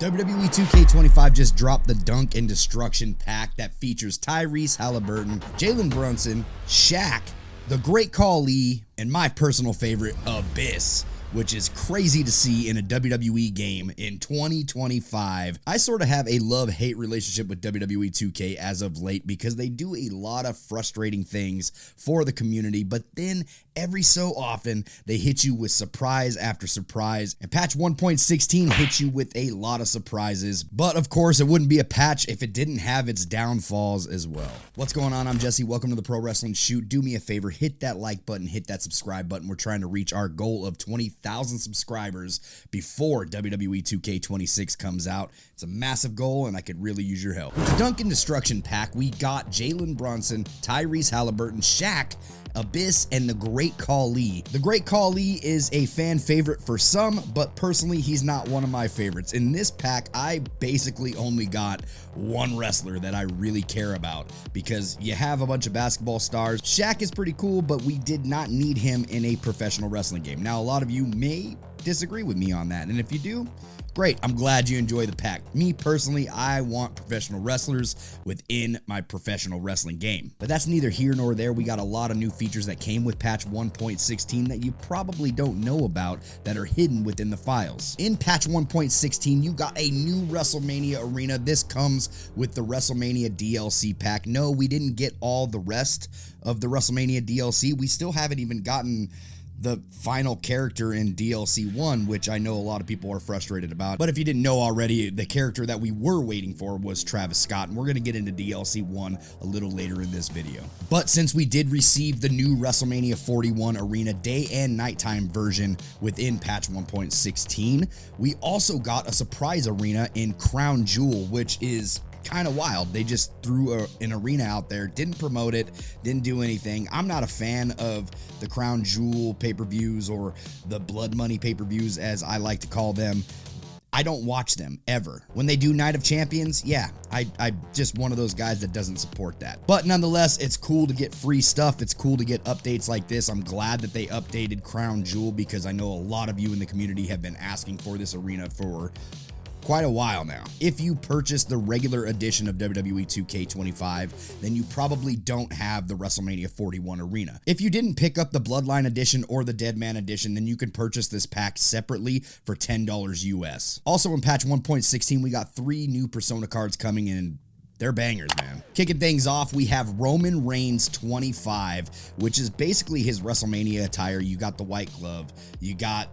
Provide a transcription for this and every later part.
WWE 2K25 just dropped the Dunk and Destruction pack that features Tyrese Halliburton, Jalen Brunson, Shaq, the Great Khali, and my personal favorite, Abyss, which is crazy to see in a WWE game in 2025. I sort of have a love-hate relationship with WWE 2K as of late because they do a lot of frustrating things for the community, but then every so often they hit you with surprise after surprise, and patch 1.16 hits you with a lot of surprises, but of course it wouldn't be a patch if it didn't have its downfalls as well. What's going on? I'm Jesse. Welcome to the Pro Wrestling Shoot. Do me a favor, hit that like button, hit that subscribe button. We're trying to reach our goal of 20,000 subscribers before WWE 2K26 comes out. It's a massive goal and I could really use your help. With the Dunk and Destruction pack, we got Jalen Brunson, Tyrese Halliburton, Shaq, Abyss, and the Great Khali. The Great Khali is a fan favorite for some, but personally he's not one of my favorites. In this pack, I basically only got one wrestler that I really care about because you have a bunch of basketball stars. Shaq is pretty cool, but we did not need him in a professional wrestling game. Now, a lot of you may disagree with me on that, and if you do, great. I'm glad you enjoy the pack. Me personally, I want professional wrestlers within my professional wrestling game. But that's neither here nor there. We got a lot of new features that came with patch 1.16 that you probably don't know about that are hidden within the files. In patch 1.16, you got a new WrestleMania arena. This comes with the WrestleMania DLC pack. No, we didn't get all the rest of the WrestleMania DLC. We still haven't even gotten the final character in DLC 1, which I know a lot of people are frustrated about. But if you didn't know already, the character that we were waiting for was Travis Scott, and we're going to get into DLC 1 a little later in this video. But since we did receive the new WrestleMania 41 Arena day and nighttime version within patch 1.16, we also got a surprise arena in Crown Jewel, which is kind of wild. They just threw an arena out there, didn't promote it, didn't do anything. I'm not a fan of the Crown Jewel pay-per-views or the Blood Money pay-per-views, as I like to call them. I don't watch them ever. When they do Night of Champions, yeah, I'm just one of those guys that doesn't support that. But nonetheless, it's cool to get free stuff. It's cool to get updates like this. I'm glad that they updated Crown Jewel because I know a lot of you in the community have been asking for this arena for quite a while now. If you purchase the regular edition of WWE 2K25, then you probably don't have the WrestleMania 41 arena. If you didn't pick up the Bloodline edition or the Deadman edition, then you can purchase this pack separately for $10 US. Also in patch 1.16, we got 3 new Persona cards coming in. They're bangers, man. Kicking things off, we have Roman Reigns 25, which is basically his WrestleMania attire. You got the white glove, you got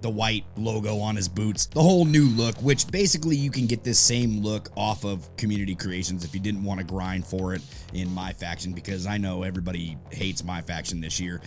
the white logo on his boots, the whole new look, which basically you can get this same look off of Community Creations if you didn't want to grind for it in My Faction, because I know everybody hates My Faction this year,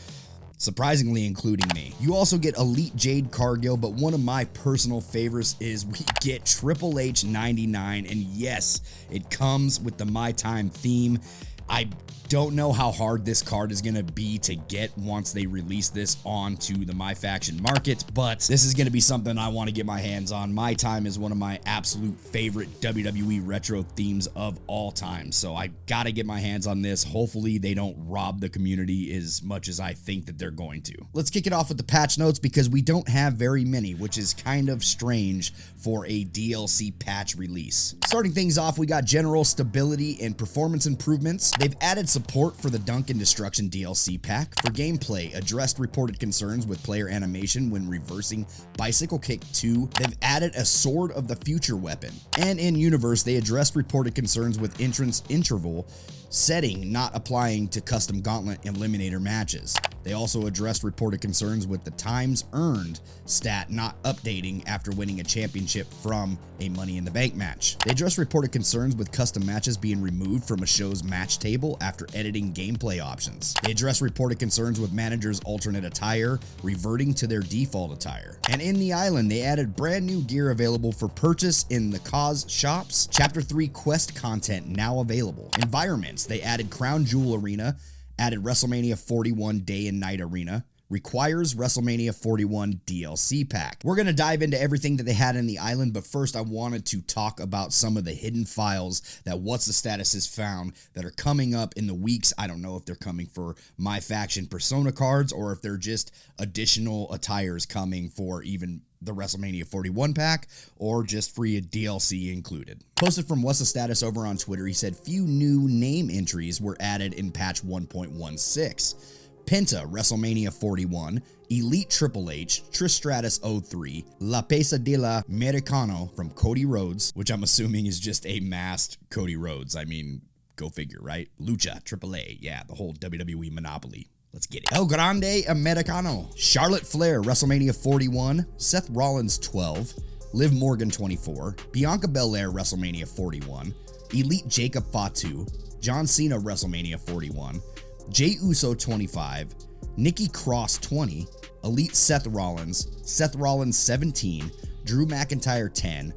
surprisingly including me. You also get Elite Jade Cargill, but one of my personal favorites is we get Triple H 99, and yes, it comes with the My Time theme. I don't know how hard this card is going to be to get once they release this onto the My Faction market, but this is going to be something I want to get my hands on. My Time is one of my absolute favorite WWE retro themes of all time, so I got to get my hands on this. Hopefully they don't rob the community as much as I think that they're going to. Let's kick it off with the patch notes because we don't have very many, which is kind of strange for a DLC patch release. Starting things off, we got general stability and performance improvements. They've added support for the Dunk and Destruction DLC pack. For gameplay, addressed reported concerns with player animation when reversing Bicycle Kick 2. They've added a Sword of the Future weapon. And in Universe, they addressed reported concerns with entrance interval setting not applying to custom gauntlet eliminator matches. They also addressed reported concerns with the times earned stat not updating after winning a championship from a Money in the Bank match. They addressed reported concerns with custom matches being removed from a show's match table after editing gameplay options. They addressed reported concerns with managers' alternate attire reverting to their default attire. And in the island, they added brand new gear available for purchase in the Cause shops. Chapter 3 quest content now available. Environments, they added Crown Jewel Arena, added WrestleMania 41 Day and Night Arena, requires WrestleMania 41 DLC pack. We're going to dive into everything that they had in the island, but first I wanted to talk about some of the hidden files that What's the Status has found that are coming up in the weeks. I don't know if they're coming for My Faction Persona cards or if they're just additional attires coming for even the WrestleMania 41 pack or just free a DLC included. Posted from What's the Status over on Twitter, he said few new name entries were added in patch 1.16. Penta, WrestleMania 41, Elite Triple H, Trish Stratus 03, La Pesadilla Americano from Cody Rhodes, which I'm assuming is just a masked Cody Rhodes. I mean, go figure, right? Lucha, AAA, yeah, the whole WWE monopoly. Let's get it. El Grande Americano, Charlotte Flair, WrestleMania 41, Seth Rollins 12, Liv Morgan 24, Bianca Belair, WrestleMania 41, Elite Jacob Fatu, John Cena, WrestleMania 41, Jey Uso 25, Nikki Cross 20, Elite Seth Rollins 17, Drew McIntyre 10,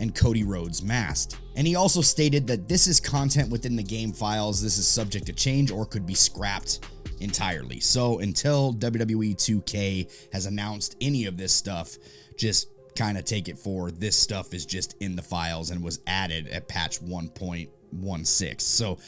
and Cody Rhodes masked. And he also stated that this is content within the game files. This is subject to change or could be scrapped entirely. So until WWE 2K has announced any of this stuff, just kind of take it for this stuff is just in the files and was added at patch 1.16. So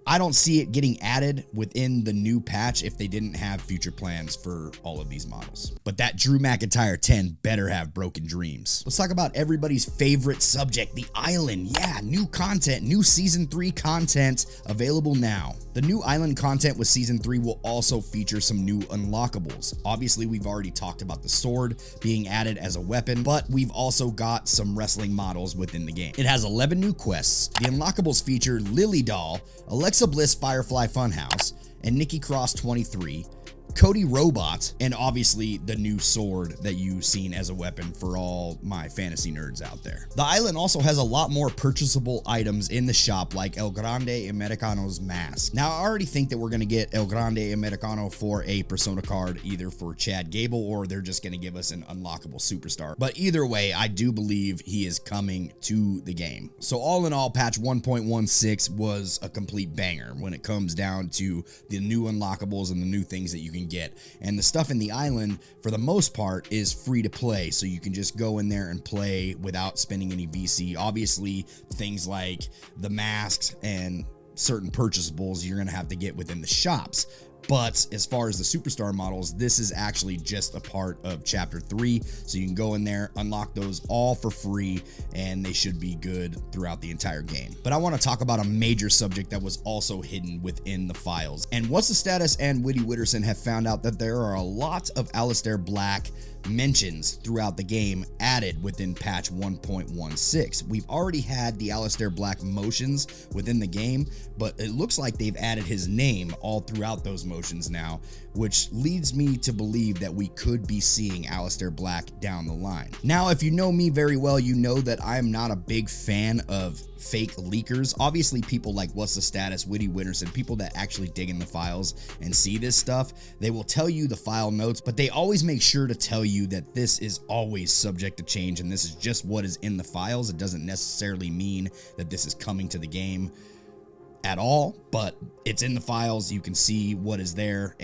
I don't see it getting added within the new patch if they didn't have future plans for all of these models. But that Drew McIntyre 10 better have broken dreams. Let's talk about everybody's favorite subject, the Island. Yeah, new content, new Season 3 content available now. The new Island content with Season 3 will also feature some new unlockables. Obviously, we've already talked about the sword being added as a weapon, but we've also got some wrestling models within the game. It has 11 new quests. The unlockables feature Lily Doll, Alexa Bliss Firefly Funhouse, and Nikki Cross 23, Cody Robot, and obviously the new sword that you've seen as a weapon for all my fantasy nerds out there. The island also has a lot more purchasable items in the shop, like El Grande Americano's mask. Now, I already think that we're going to get El Grande Americano for a Persona card, either for Chad Gable or they're just going to give us an unlockable superstar. But either way, I do believe he is coming to the game. So all in all, patch 1.16 was a complete banger when it comes down to the new unlockables and the new things that you can get. And the stuff in the island, for the most part, is free to play, so you can just go in there and play without spending any VC. Obviously, things like the masks and certain purchasables you're going to have to get within the shops. But as far as the superstar models, this is actually just a part of chapter 3, so you can go in there, unlock those all for free, and they should be good throughout the entire game. But I want to talk about a major subject that was also hidden within the files. And What's the Status and Whitty Witterson have found out that there are a lot of Aleister Black mentions throughout the game added within patch 1.16. We've already had the Aleister Black motions within the game, but it looks like they've added his name all throughout those motions now, which leads me to believe that we could be seeing Aleister Black down the line. Now, if you know me very well, you know that I'm not a big fan of fake leakers. Obviously, people like What's the Status, Whitty Witterson, people that actually dig in the files and see this stuff, they will tell you the file notes, but they always make sure to tell you that this is always subject to change and this is just what is in the files. It doesn't necessarily mean that this is coming to the game at all, but it's in the files. You can see what is there.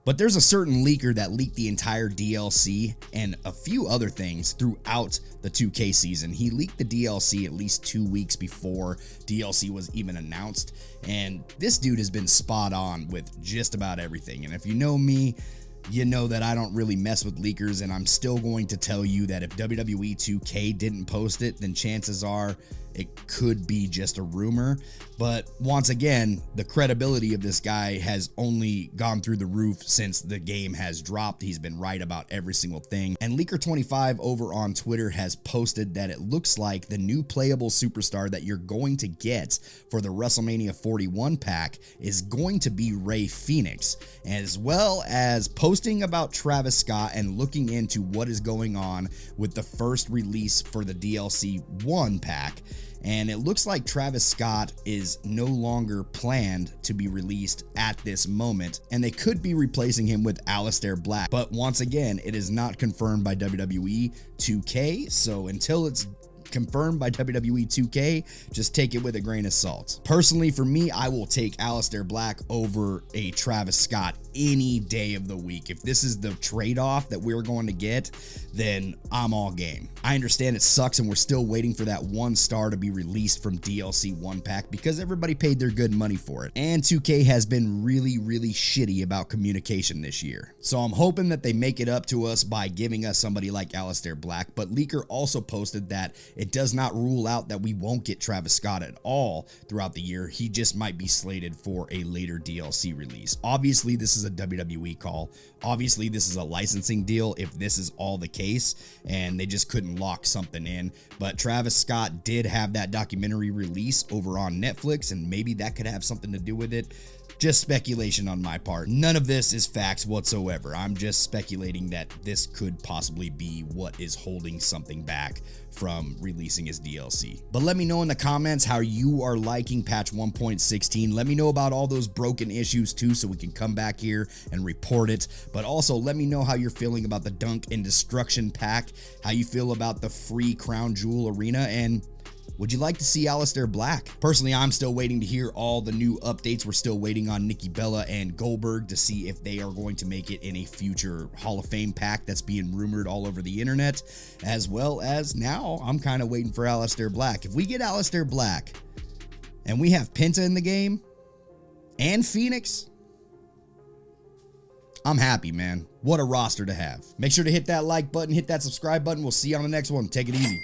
But there's a certain leaker that leaked the entire DLC and a few other things throughout the 2K season. He leaked the DLC at least 2 weeks before DLC was even announced, and this dude has been spot on with just about everything. And if you know me, you know that I don't really mess with leakers, and I'm still going to tell you that if WWE 2K didn't post it, then chances are it could be just a rumor. But once again, the credibility of this guy has only gone through the roof since the game has dropped. He's been right about every single thing. And Leaker25 over on Twitter has posted that it looks like the new playable superstar that you're going to get for the WrestleMania 41 pack is going to be Rey Fenix, as well as posting about Travis Scott and looking into what is going on with the first release for the DLC 1 pack. And it looks like Travis Scott is no longer planned to be released at this moment, and they could be replacing him with Aleister Black. But once again, it is not confirmed by WWE 2K, so until it's confirmed by WWE 2K. Just take it with a grain of salt. Personally, for me, I will take Aleister Black over a Travis Scott any day of the week. If this is the trade-off that we're going to get, then I'm all game. I understand it sucks and we're still waiting for that 1 star to be released from DLC 1 pack because everybody paid their good money for it. And 2K has been really shitty about communication this year. So I'm hoping that they make it up to us by giving us somebody like Aleister Black. But Leaker also posted that it does not rule out that we won't get Travis Scott at all throughout the year. He just might be slated for a later DLC release. Obviously, this is a WWE call. Obviously, this is a licensing deal if this is all the case and they just couldn't lock something in. But Travis Scott did have that documentary release over on Netflix, and maybe that could have something to do with it. Just speculation on my part. None of this is facts whatsoever. I'm just speculating that this could possibly be what is holding something back from releasing his DLC. But let me know in the comments how you are liking patch 1.16. Let me know about all those broken issues too, so we can come back here and report it. But also let me know how you're feeling about the Dunk and Destruction pack, how you feel about the free Crown Jewel Arena, and would you like to see Aleister Black? Personally, I'm still waiting to hear all the new updates. We're still waiting on Nikki Bella and Goldberg to see if they are going to make it in a future Hall of Fame pack that's being rumored all over the internet, as well as now I'm kind of waiting for Aleister Black. If we get Aleister Black and we have Penta in the game and Phoenix, I'm happy, man. What a roster to have. Make sure to hit that like button, hit that subscribe button. We'll see you on the next one. Take it easy.